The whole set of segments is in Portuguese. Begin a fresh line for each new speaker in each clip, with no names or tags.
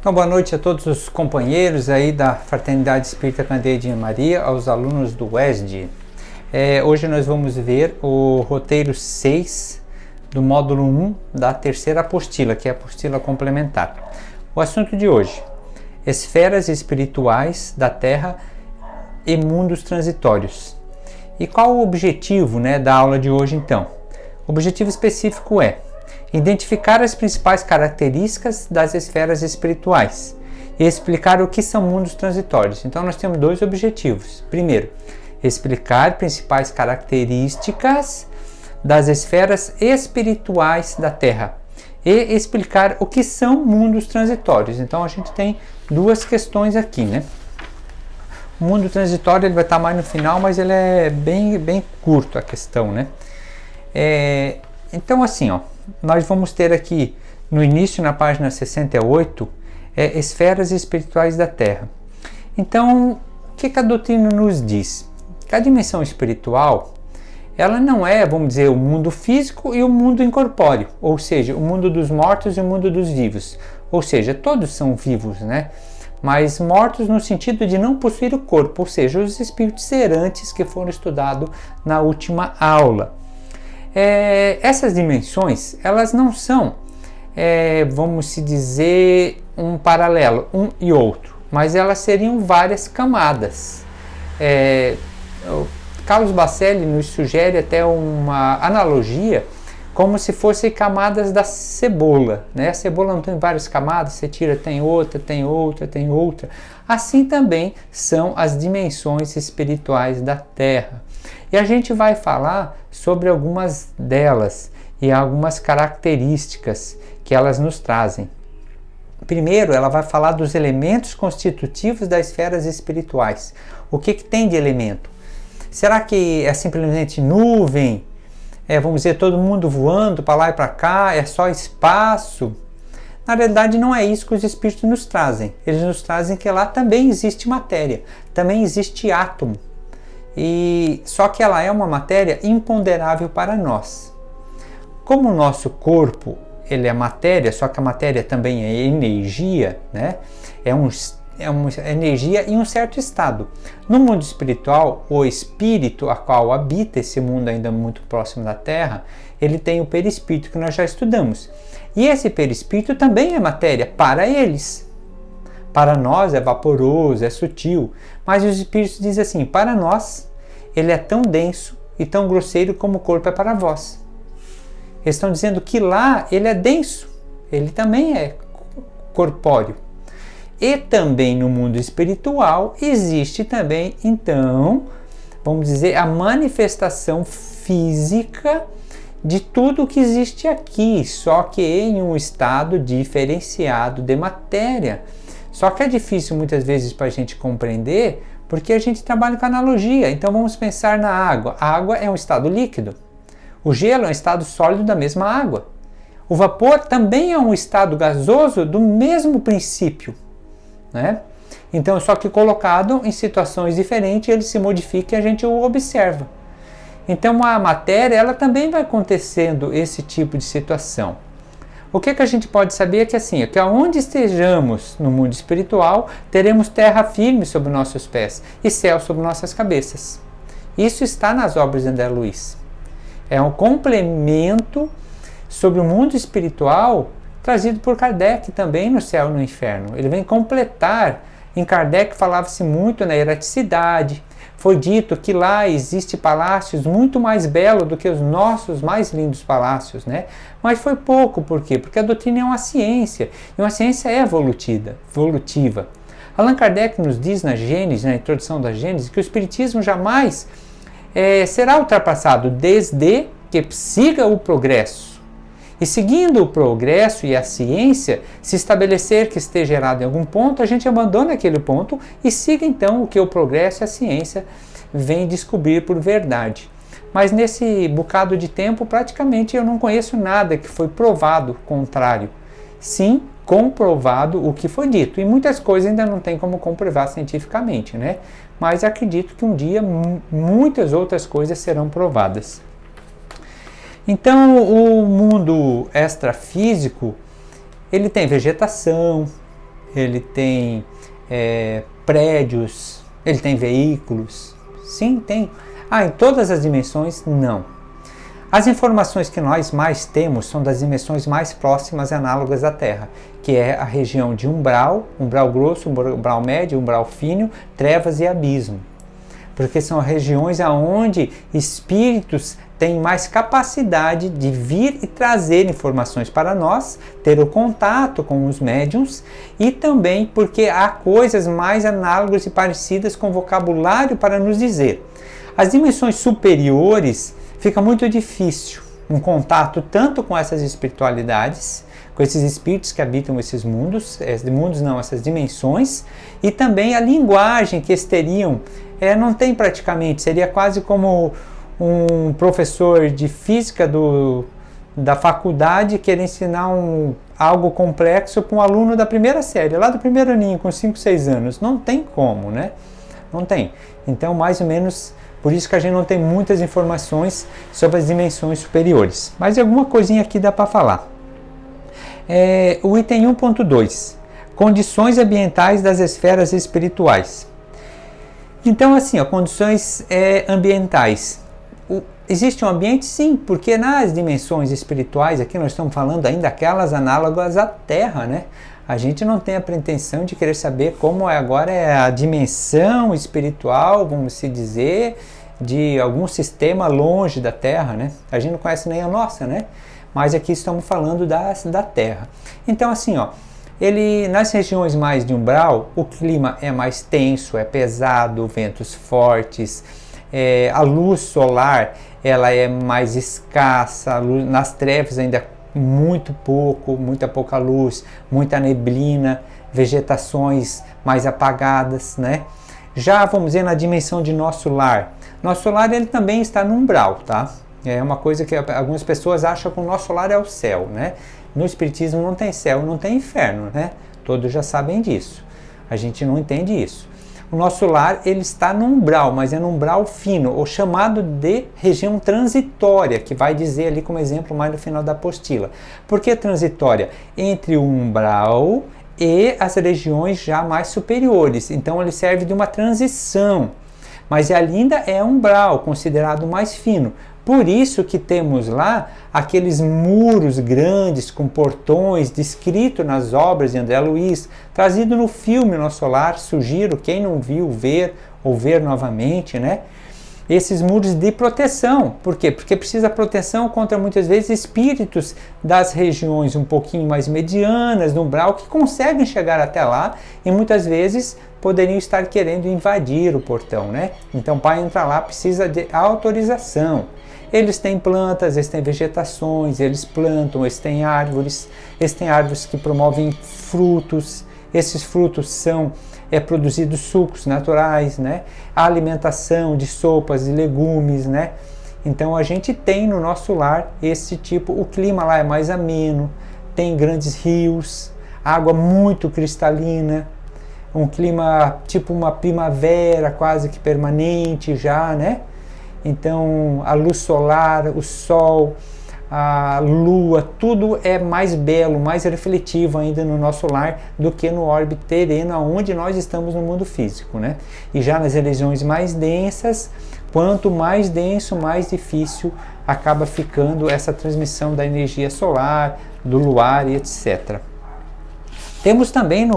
Então, boa noite a todos os companheiros aí da Fraternidade Espírita Candeia Maria, aos alunos do ESD. Hoje nós vamos ver o roteiro 6 do módulo 1 da terceira apostila, que é a apostila complementar. O assunto de hoje: esferas espirituais da Terra e mundos transitórios. E qual o objetivo, da aula de hoje então? O objetivo específico é identificar as principais características das esferas espirituais e explicar o que são mundos transitórios. Então nós temos dois objetivos. Primeiro, explicar principais características das esferas espirituais da Terra e explicar o que são mundos transitórios. Então a gente tem duas questões aqui, O mundo transitório ele vai estar mais no final, mas ele é bem curto a questão, Então assim, nós vamos ter aqui no início, na página 68, esferas espirituais da Terra. Então, o que a doutrina nos diz? Que a dimensão espiritual, ela não é, vamos dizer, o mundo físico e o mundo incorpóreo, ou seja, o mundo dos mortos e o mundo dos vivos. Ou seja, todos são vivos, mas mortos no sentido de não possuir o corpo, ou seja, os espíritos errantes que foram estudados na última aula. Essas dimensões, elas não são, vamos se dizer, um paralelo, um e outro, mas elas seriam várias camadas. O Carlos Bacelli nos sugere até uma analogia como se fossem camadas da cebola, A cebola não tem várias camadas, você tira, tem outra, tem outra, tem outra. Assim também são as dimensões espirituais da Terra. E a gente vai falar sobre algumas delas e algumas características que elas nos trazem. Primeiro, ela vai falar dos elementos constitutivos das esferas espirituais. O que tem de elemento? Será que é simplesmente nuvem? Vamos dizer, todo mundo voando para lá e para cá? É só espaço? Na realidade, não é isso que os espíritos nos trazem. Eles nos trazem que lá também existe matéria, também existe átomo. Só que ela é uma matéria imponderável para nós. Como o nosso corpo ele é matéria, só que a matéria também é energia, é uma energia em um certo estado. No mundo espiritual, o espírito a qual habita esse mundo ainda muito próximo da Terra, ele tem o perispírito que nós já estudamos. E esse perispírito também é matéria para eles. Para nós é vaporoso, é sutil, mas os espíritos dizem assim: para nós ele é tão denso e tão grosseiro como o corpo é para vós. Eles estão dizendo que lá ele é denso, ele também é corpóreo. E também no mundo espiritual existe também, então, vamos dizer, a manifestação física de tudo que existe aqui, só que em um estado diferenciado de matéria. Só que é difícil muitas vezes para a gente compreender, porque a gente trabalha com analogia. Então vamos pensar na água. A água é um estado líquido. O gelo é um estado sólido da mesma água. O vapor também é um estado gasoso do mesmo princípio, Então, só que colocado em situações diferentes, ele se modifica e a gente o observa. Então a matéria, ela também vai acontecendo esse tipo de situação. O que a gente pode saber é que assim, que aonde estejamos no mundo espiritual, teremos terra firme sobre nossos pés e céu sobre nossas cabeças. Isso está nas obras de André Luiz. É um complemento sobre o mundo espiritual trazido por Kardec também no Céu e no Inferno. Ele vem completar. Em Kardec falava-se muito na erraticidade. Foi dito que lá existe palácios muito mais belos do que os nossos mais lindos palácios, Mas foi pouco, por quê? Porque a doutrina é uma ciência, e uma ciência é evolutiva. Allan Kardec nos diz na Gênesis, na introdução da Gênesis, que o Espiritismo jamais será ultrapassado desde que siga o progresso. E seguindo o progresso e a ciência, se estabelecer que esteja errado em algum ponto, a gente abandona aquele ponto e siga então o que o progresso e a ciência vem descobrir por verdade. Mas nesse bocado de tempo, praticamente eu não conheço nada que foi provado contrário. Sim, comprovado o que foi dito. E muitas coisas ainda não tem como comprovar cientificamente, Mas acredito que um dia muitas outras coisas serão provadas. Então, o mundo extrafísico, ele tem vegetação, ele tem prédios, ele tem veículos? Sim, tem. Em todas as dimensões, não. As informações que nós mais temos são das dimensões mais próximas e análogas à Terra, que é a região de umbral grosso, umbral médio, umbral fino, trevas e abismo. Porque são regiões onde espíritos têm mais capacidade de vir e trazer informações para nós, ter o contato com os médiuns, e também porque há coisas mais análogas e parecidas com vocabulário para nos dizer. As dimensões superiores fica muito difícil um contato tanto com essas espiritualidades, com esses espíritos que habitam esses mundos, essas dimensões, e também a linguagem que eles teriam, não tem praticamente, seria quase como um professor de física da faculdade querer ensinar algo complexo para um aluno da primeira série, lá do primeiro aninho, com 5, 6 anos. Não tem como, né? Não tem. Então, mais ou menos, por isso que a gente não tem muitas informações sobre as dimensões superiores. Mas alguma coisinha aqui dá para falar. O item 1.2. Condições ambientais das esferas espirituais. Então, assim, condições ambientais. Existe um ambiente? Sim, porque nas dimensões espirituais, aqui nós estamos falando ainda aquelas análogas à Terra, né? A gente não tem a pretensão de querer saber como agora é a dimensão espiritual, vamos se dizer, de algum sistema longe da Terra, né? A gente não conhece nem a nossa, né? Mas aqui estamos falando da Terra. Então, assim, nas regiões mais de umbral, o clima é mais tenso, é pesado, ventos fortes, a luz solar ela é mais escassa, nas trevas ainda muita pouca luz, muita neblina, vegetações mais apagadas, né? Já vamos dizer na dimensão de nosso lar. Nosso lar ele também está no umbral, tá? É uma coisa que algumas pessoas acham que o nosso lar é o céu, né? No Espiritismo não tem céu, não tem inferno, né? Todos já sabem disso. A gente não entende isso. O nosso lar ele está no umbral, mas é no umbral fino, ou chamado de região transitória, que vai dizer ali como exemplo mais no final da apostila. Por que transitória? Entre o umbral e as regiões já mais superiores. Então ele serve de uma transição, mas ainda é umbral, considerado mais fino. Por isso que temos lá aqueles muros grandes com portões descrito nas obras de André Luiz, trazido no filme Nosso Lar. Sugiro quem não viu ver ou ver novamente, né? Esses muros de proteção. Por quê? Porque precisa proteção contra muitas vezes espíritos das regiões um pouquinho mais medianas, no umbral, que conseguem chegar até lá e muitas vezes poderiam estar querendo invadir o portão, né? Então para entrar lá precisa de autorização. Eles têm plantas, eles têm vegetações, eles plantam, eles têm árvores que promovem frutos. Esses frutos são produzidos sucos naturais, né? A alimentação de sopas e legumes, né? Então a gente tem no nosso lar esse tipo, o clima lá é mais ameno, tem grandes rios, água muito cristalina, um clima tipo uma primavera quase que permanente já, né? Então a luz solar, o sol, a lua, tudo é mais belo, mais refletivo ainda no nosso lar do que no orbe terreno, onde nós estamos no mundo físico, né? E já nas regiões mais densas, quanto mais denso, mais difícil acaba ficando essa transmissão da energia solar, do luar e etc. Temos também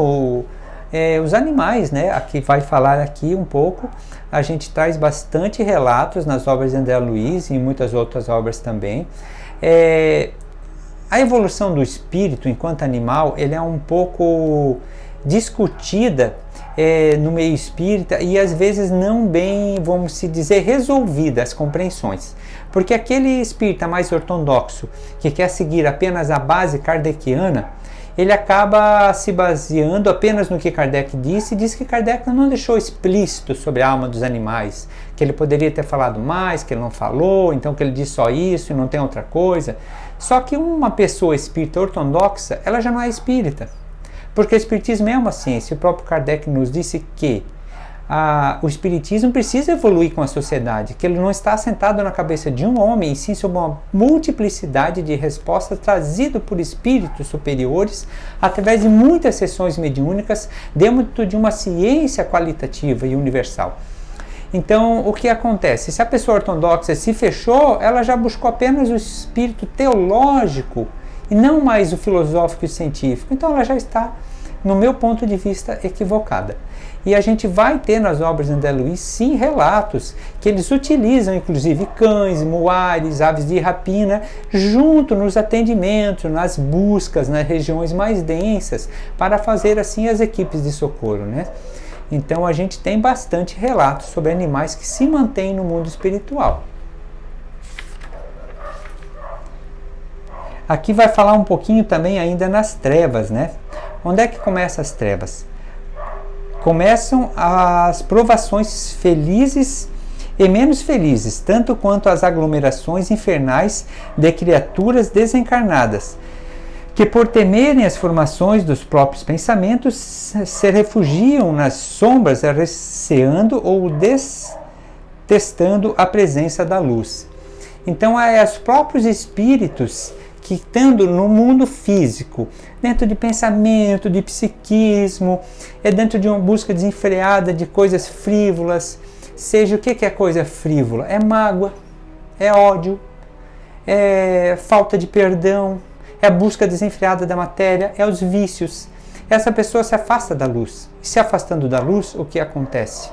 os animais, né? Aqui vai falar aqui um pouco. A gente traz bastante relatos nas obras de André Luiz e em muitas outras obras também. A evolução do espírito enquanto animal, ele é um pouco discutida no meio espírita e às vezes não bem, vamos se dizer, resolvida as compreensões. Porque aquele espírita mais ortodoxo que quer seguir apenas a base kardeciana, ele acaba se baseando apenas no que Kardec disse e diz que Kardec não deixou explícito sobre a alma dos animais, que ele poderia ter falado mais, que ele não falou, então que ele disse só isso e não tem outra coisa. Só que uma pessoa espírita ortodoxa, ela já não é espírita, porque o espiritismo é uma ciência. O próprio Kardec nos disse que o Espiritismo precisa evoluir com a sociedade, que ele não está assentado na cabeça de um homem, e sim sobre uma multiplicidade de respostas trazidas por espíritos superiores através de muitas sessões mediúnicas dentro de uma ciência qualitativa e universal. Então, o que acontece? Se a pessoa ortodoxa se fechou, ela já buscou apenas o espírito teológico e não mais o filosófico e científico. Então, ela já está, no meu ponto de vista, equivocada. E a gente vai ter nas obras de André Luiz, sim, relatos que eles utilizam, inclusive, cães, muares, aves de rapina, junto nos atendimentos, nas buscas, nas regiões mais densas, para fazer, assim, as equipes de socorro, né? Então, a gente tem bastante relatos sobre animais que se mantêm no mundo espiritual. Aqui vai falar um pouquinho também ainda nas trevas, né? Onde é que começam as trevas? Começam as provações felizes e menos felizes, tanto quanto as aglomerações infernais de criaturas desencarnadas, que por temerem as formações dos próprios pensamentos, se refugiam nas sombras, receando ou detestando a presença da luz. Então, é os próprios espíritos que, estando no mundo físico, dentro de pensamento, de psiquismo, dentro de uma busca desenfreada de coisas frívolas, seja o que é coisa frívola? É mágoa, é ódio, é falta de perdão, é a busca desenfreada da matéria, é os vícios. Essa pessoa se afasta da luz. E se afastando da luz, o que acontece?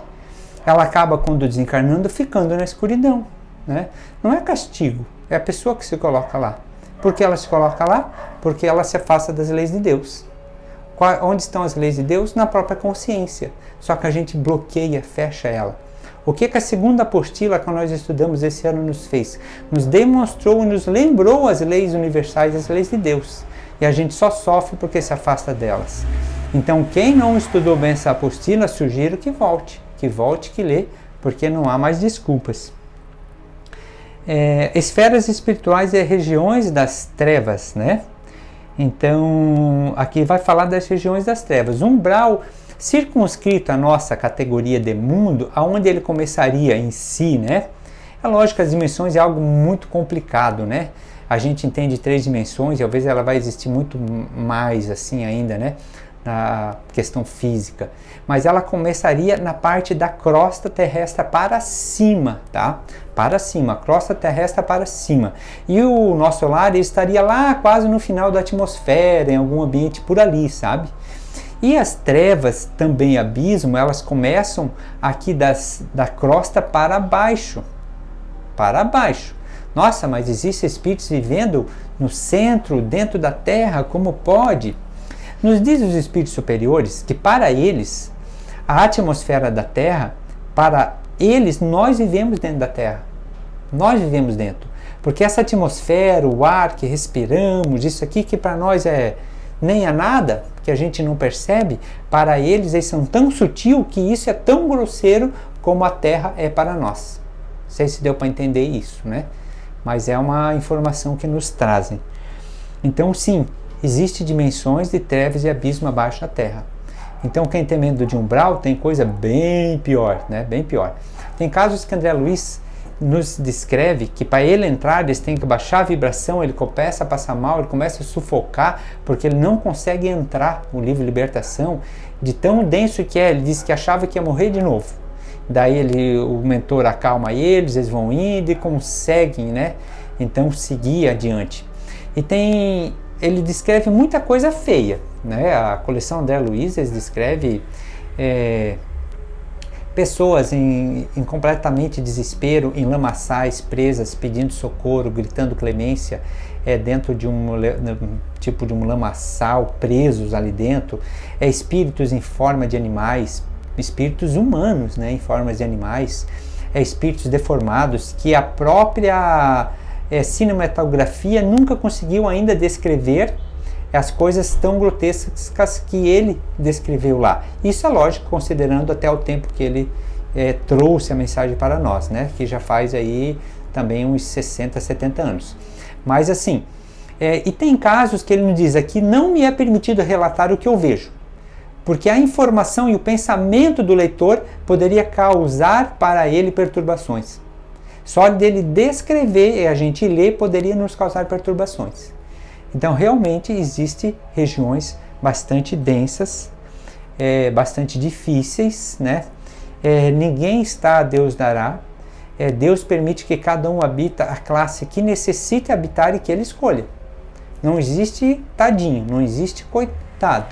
Ela acaba, quando desencarnando, ficando na escuridão, né? Não é castigo, é a pessoa que se coloca lá. Por que ela se coloca lá? Porque ela se afasta das leis de Deus. Onde estão as leis de Deus? Na própria consciência. Só que a gente bloqueia, fecha ela. O que a segunda apostila que nós estudamos esse ano nos fez? Nos demonstrou e nos lembrou as leis universais, as leis de Deus. E a gente só sofre porque se afasta delas. Então, quem não estudou bem essa apostila, sugiro que volte, que lê, porque não há mais desculpas. Esferas espirituais e regiões das trevas, né? Então, aqui vai falar das regiões das trevas. Umbral circunscrito à nossa categoria de mundo, aonde ele começaria em si, né? É lógico que as dimensões é algo muito complicado, né? A gente entende 3 dimensões e talvez ela vai existir muito mais assim ainda, né? Na questão física. Mas ela começaria na parte da crosta terrestre para cima, tá? Para cima, a crosta terrestre para cima. E o nosso lar estaria lá quase no final da atmosfera, em algum ambiente por ali, sabe? E as trevas, também abismo, elas começam aqui da crosta para baixo. Para baixo. Nossa, mas existem espíritos vivendo no centro, dentro da Terra, como pode? Nos diz os espíritos superiores que para eles, a atmosfera da Terra, para eles, nós vivemos dentro da Terra. Nós vivemos dentro. Porque essa atmosfera, o ar que respiramos, isso aqui que para nós nem é nada, que a gente não percebe, para eles são tão sutil que isso é tão grosseiro como a Terra é para nós. Não sei se deu para entender isso, né? Mas é uma informação que nos trazem. Então, sim, existem dimensões de trevas e abismo abaixo da Terra. Então, quem tem medo de umbral tem coisa bem pior, né? Bem pior. Tem casos que André Luiz nos descreve que para ele entrar, eles têm que baixar a vibração, ele começa a passar mal, ele começa a sufocar, porque ele não consegue entrar no livro Libertação, de tão denso que é. Ele disse que achava que ia morrer de novo. Daí o mentor acalma eles vão indo e conseguem, né? Então, seguir adiante. E ele descreve muita coisa feia, né? A coleção André Luiz descreve pessoas em completamente desespero, em lamaçais, presas, pedindo socorro, gritando clemência, dentro de tipo de um lamaçal, presos ali dentro, espíritos em forma de animais, espíritos humanos, né, em formas de animais, espíritos deformados que a própria cinematografia nunca conseguiu ainda descrever as coisas tão grotescas que ele descreveu lá. Isso é lógico, considerando até o tempo que ele trouxe a mensagem para nós, né? Que já faz aí também uns 60, 70 anos. Mas assim, e tem casos que ele nos diz aqui, não me é permitido relatar o que eu vejo. porque a informação e o pensamento do leitor poderia causar para ele perturbações. Só dele descrever e a gente ler poderia nos causar perturbações. Então realmente existem regiões bastante densas, bastante difíceis, né? Ninguém está, Deus dará. Deus permite que cada um habita a classe que necessite habitar e que ele escolha. Não existe tadinho, não existe coitado.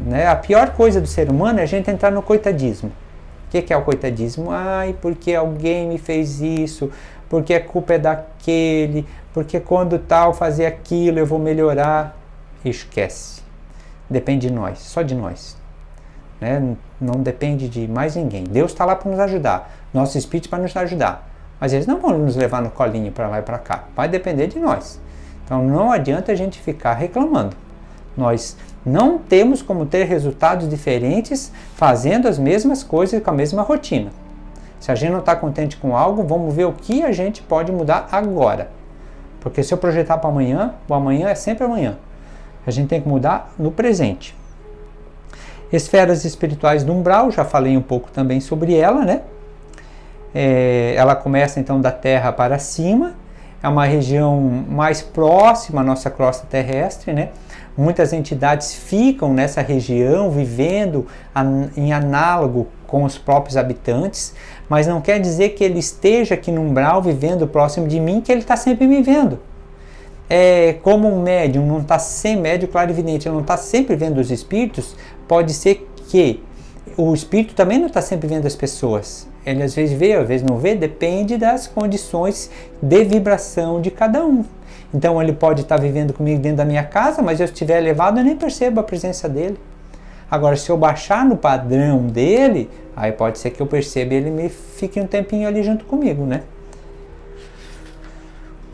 Né? A pior coisa do ser humano é a gente entrar no coitadismo. O que é o coitadismo? Ai, porque alguém me fez isso, porque a culpa é daquele, porque quando tal fazer aquilo eu vou melhorar. Esquece. Depende de nós, só de nós. Né? Não depende de mais ninguém. Deus está lá para nos ajudar, nosso Espírito para nos ajudar. Mas eles não vão nos levar no colinho para lá e para cá. Vai depender de nós. Então não adianta a gente ficar reclamando. Nós não temos como ter resultados diferentes fazendo as mesmas coisas com a mesma rotina. Se a gente não está contente com algo, vamos ver o que a gente pode mudar agora. Porque se eu projetar para amanhã, o amanhã é sempre amanhã. A gente tem que mudar no presente. Esferas espirituais do umbral, já falei um pouco também sobre ela, né? Ela começa então da Terra para cima, é uma região mais próxima à nossa crosta terrestre, né? Muitas entidades ficam nessa região, vivendo em análogo com os próprios habitantes, mas não quer dizer que ele esteja aqui no umbral, vivendo próximo de mim, que ele está sempre me vendo. Como um médium não está sem médium clarividente, ele não está sempre vendo os espíritos, pode ser que o espírito também não está sempre vendo as pessoas. Ele às vezes vê, às vezes não vê, depende das condições de vibração de cada um. Então ele pode estar vivendo comigo dentro da minha casa, mas eu estiver elevado, eu nem percebo a presença dele. Agora, se eu baixar no padrão dele, aí pode ser que eu perceba e ele me fique um tempinho ali junto comigo, né?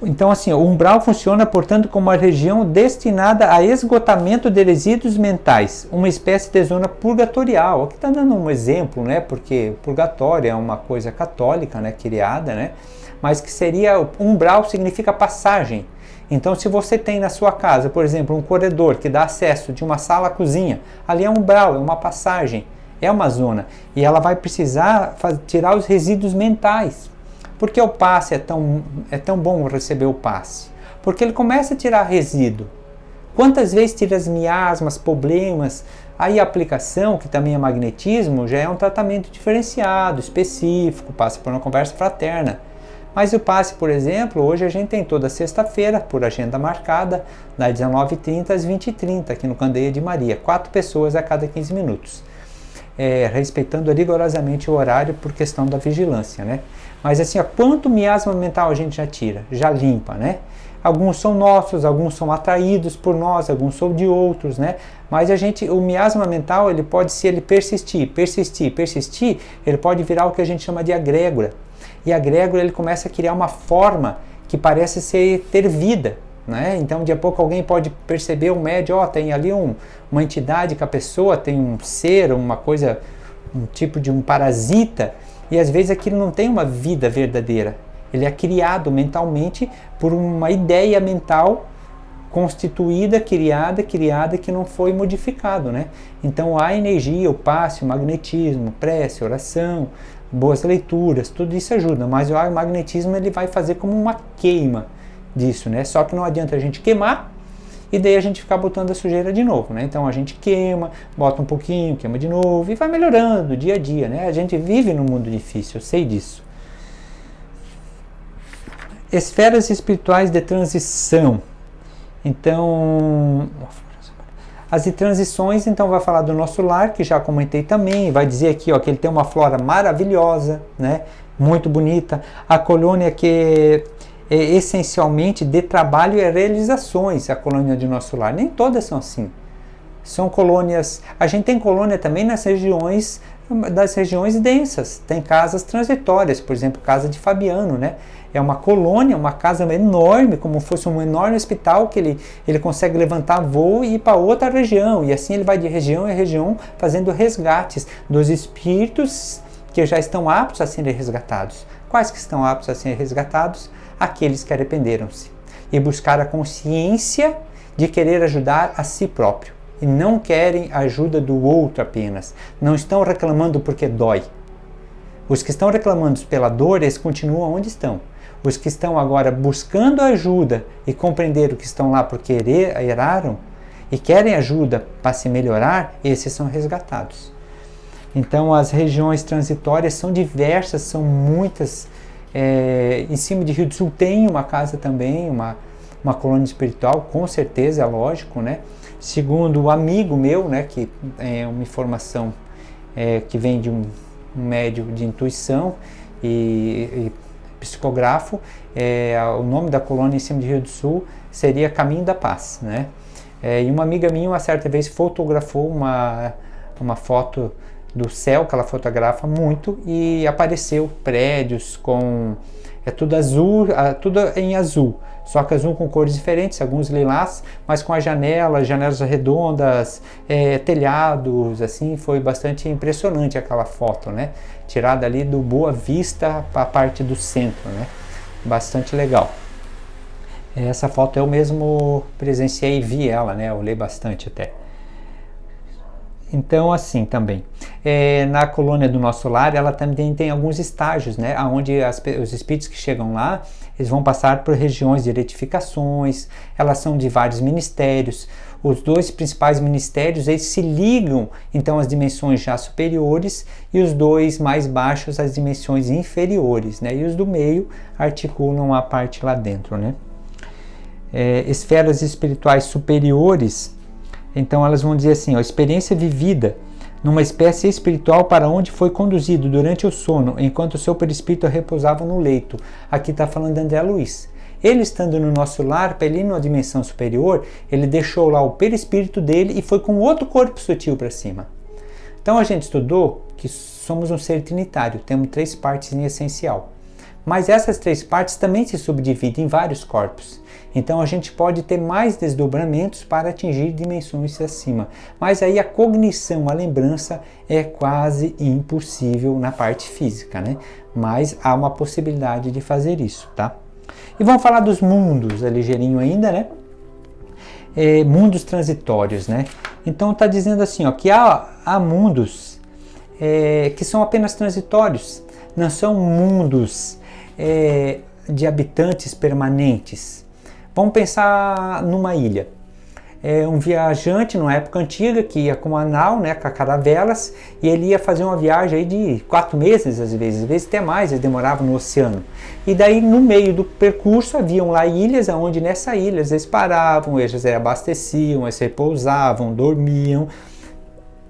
Então, assim, o umbral funciona, portanto, como uma região destinada a esgotamento de resíduos mentais, uma espécie de zona purgatorial. Aqui está dando um exemplo, né? Porque purgatório é uma coisa católica, né? Criada, né? Mas que seria, umbral significa passagem. Então, se você tem na sua casa, por exemplo, um corredor que dá acesso de uma sala à cozinha, ali é um umbral, é uma passagem, é uma zona. E ela vai precisar tirar os resíduos mentais. Por que o passe é tão bom receber o passe? Porque ele começa a tirar resíduo. Quantas vezes tira as miasmas, problemas? Aí a aplicação, que também é magnetismo, já é um tratamento diferenciado, específico, passa por uma conversa fraterna. Mas o passe, por exemplo, hoje a gente tem toda sexta-feira, por agenda marcada, das 19h30 às 20h30, aqui no Candeia de Maria. 4 pessoas a cada 15 minutos. Respeitando rigorosamente o horário por questão da vigilância, né? Mas assim, quanto miasma mental a gente já tira, já limpa, né? Alguns são nossos, alguns são atraídos por nós, alguns são de outros, né? Mas o miasma mental, ele pode, se ele persistir, ele pode virar o que a gente chama de egrégora. E a egrégora, ele começa a criar uma forma que parece ter vida, né? Então, de a pouco alguém pode perceber, um médium, tem ali uma entidade que a pessoa tem um ser, uma coisa, um tipo de um parasita, e às vezes aquilo não tem uma vida verdadeira. Ele é criado mentalmente por uma ideia mental constituída, criada, que não foi modificado, né? Então a energia, o passe, o magnetismo, prece, oração, boas leituras, tudo isso ajuda, mas o magnetismo ele vai fazer como uma queima disso, né? Só que não adianta a gente queimar e daí a gente ficar botando a sujeira de novo, né? Então a gente queima, bota um pouquinho, queima de novo e vai melhorando dia a dia, né? A gente vive num mundo difícil, eu sei disso. Esferas espirituais de transição. Então, as de transições, então vai falar do nosso lar, que já comentei também, vai dizer aqui, ó, que ele tem uma flora maravilhosa, né? Muito bonita. A colônia que é essencialmente de trabalho e realizações, a colônia de nosso lar. Nem todas são assim. São colônias, a gente tem colônia também das regiões densas, tem casas transitórias, por exemplo, casa de Fabiano, né? É uma colônia, uma casa enorme, como fosse um enorme hospital, que ele consegue levantar voo e ir para outra região, e assim ele vai de região em região fazendo resgates dos espíritos que já estão aptos a serem resgatados. Quais que estão aptos a serem resgatados? Aqueles que arrependeram-se e buscaram a consciência de querer ajudar a si próprio. e não querem a ajuda do outro apenas. Não estão reclamando porque dói. Os que estão reclamando pela dor, eles continuam onde estão. Os que estão agora buscando ajuda e compreender o que estão lá porque erraram e querem ajuda para se melhorar, esses são resgatados. Então as regiões transitórias são diversas, são muitas. Em cima de Rio do Sul tem uma casa também, uma colônia espiritual, com certeza, é lógico, né? Segundo o amigo meu, né, que é uma informação que vem de um médium de intuição e psicógrafo, o nome da colônia em cima de Rio do Sul seria Caminho da Paz, né? E uma amiga minha, uma certa vez, fotografou uma foto do céu, que ela fotografa muito, e apareceu prédios com... tudo azul, tudo em azul, só que azul com cores diferentes, alguns lilás, mas com as janelas redondas, telhados, assim, foi bastante impressionante aquela foto, né? Tirada ali do Boa Vista para a parte do centro, né? Bastante legal. Essa foto eu mesmo presenciei e vi ela, né? Eu olhei bastante até. Então, assim também, na colônia do Nosso Lar, ela também tem alguns estágios, né, onde os espíritos que chegam lá, eles vão passar por regiões de retificações, elas são de vários ministérios. Os dois principais ministérios, eles se ligam, então, às dimensões já superiores, e os dois mais baixos às dimensões inferiores, né, e os do meio articulam a parte lá dentro, né. Esferas espirituais superiores, então elas vão dizer assim, experiência vivida numa espécie espiritual para onde foi conduzido durante o sono, enquanto o seu perispírito repousava no leito. Aqui está falando de André Luiz. Ele estando no Nosso Lar, para ele ir numa dimensão superior, ele deixou lá o perispírito dele e foi com outro corpo sutil para cima. Então a gente estudou que somos um ser trinitário, temos 3 partes em essencial. Mas essas 3 partes também se subdividem em vários corpos. Então a gente pode ter mais desdobramentos para atingir dimensões acima. Mas aí a cognição, a lembrança é quase impossível na parte física, né? Mas há uma possibilidade de fazer isso, tá? E vamos falar dos mundos, ligeirinho ainda, né? Mundos transitórios, né? Então está dizendo assim, que há mundos que são apenas transitórios. Não são mundos de habitantes permanentes. Vamos pensar numa ilha. Um viajante, numa época antiga, que ia com a nau, né, com caravelas, e ele ia fazer uma viagem aí de 4 meses, às vezes até mais, eles demoravam no oceano. E daí, no meio do percurso, haviam lá ilhas, onde nessa ilha eles paravam, eles abasteciam, eles repousavam, dormiam.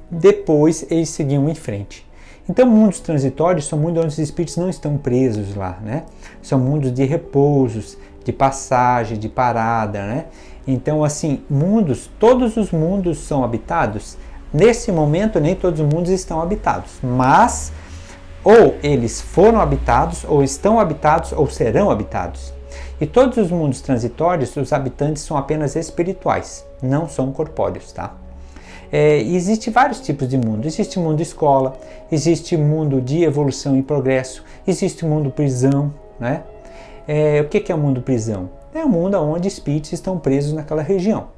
Depois, eles seguiam em frente. Então, mundos transitórios são mundos onde os espíritos não estão presos lá, né? São mundos de repousos, de passagem, de parada, né? Então, assim, todos os mundos são habitados. Nesse momento, nem todos os mundos estão habitados, mas ou eles foram habitados, ou estão habitados, ou serão habitados. E todos os mundos transitórios, os habitantes são apenas espirituais, não são corpóreos, tá? Existe vários tipos de mundo. Existe mundo escola, existe mundo de evolução e progresso, existe mundo prisão, né? O que é o mundo prisão? É um mundo onde espíritos estão presos naquela região.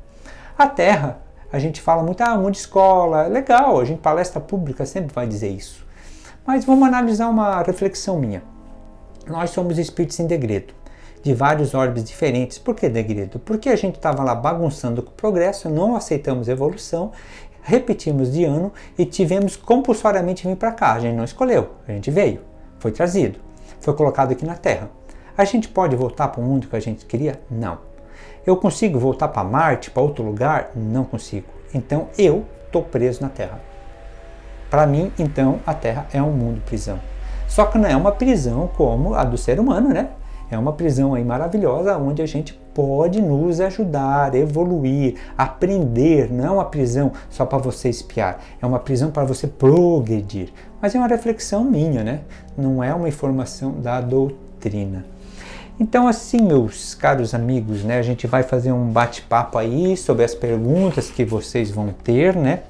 A Terra, a gente fala muito, mundo escola, legal, a gente palestra pública sempre vai dizer isso. Mas vamos analisar uma reflexão minha. Nós somos espíritos em degredo, de vários orbes diferentes. Por que degredo? Porque a gente estava lá bagunçando com o progresso, não aceitamos evolução, repetimos de ano e tivemos compulsoriamente vir para cá. A gente não escolheu, a gente veio, foi trazido, foi colocado aqui na Terra. A gente pode voltar para o mundo que a gente queria? Não. Eu consigo voltar para Marte, para outro lugar? Não consigo. Então eu estou preso na Terra. Para mim, então, a Terra é um mundo prisão. Só que não é uma prisão como a do ser humano, né? É uma prisão aí maravilhosa, onde a gente pode nos ajudar, evoluir, aprender. Não é uma prisão só para você espiar, é uma prisão para você progredir. Mas é uma reflexão minha, né? Não é uma informação da doutrina. Então, assim, meus caros amigos, né, a gente vai fazer um bate-papo aí sobre as perguntas que vocês vão ter, né?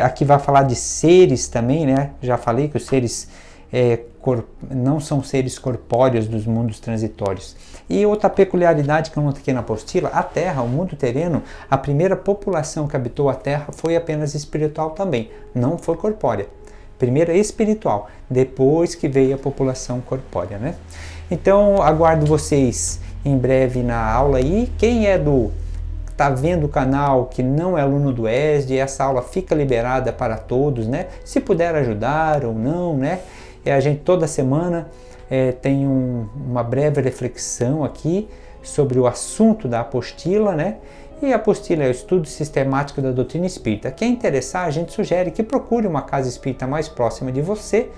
Aqui vai falar de seres também, né? Já falei que os seres não são seres corpóreos dos mundos transitórios. E outra peculiaridade que eu notei aqui na apostila, a Terra, o mundo terreno, a primeira população que habitou a Terra foi apenas espiritual também, não foi corpórea. Primeiro é espiritual, depois que veio a população corpórea, né? Então, aguardo vocês em breve na aula aí. Quem tá vendo o canal que não é aluno do ESD, essa aula fica liberada para todos, né? Se puder ajudar ou não, né? A gente toda semana tem uma breve reflexão aqui sobre o assunto da apostila, né? E a apostila é o estudo sistemático da doutrina espírita. Quem interessar, a gente sugere que procure uma casa espírita mais próxima de você.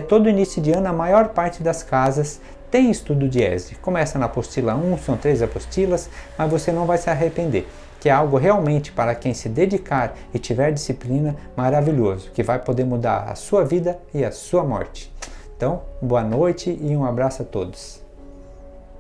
Todo início de ano, a maior parte das casas tem estudo de ESD. Começa na apostila 1, são 3 apostilas, mas você não vai se arrepender. Que é algo realmente para quem se dedicar e tiver disciplina maravilhoso, que vai poder mudar a sua vida e a sua morte. Então, boa noite e um abraço a todos.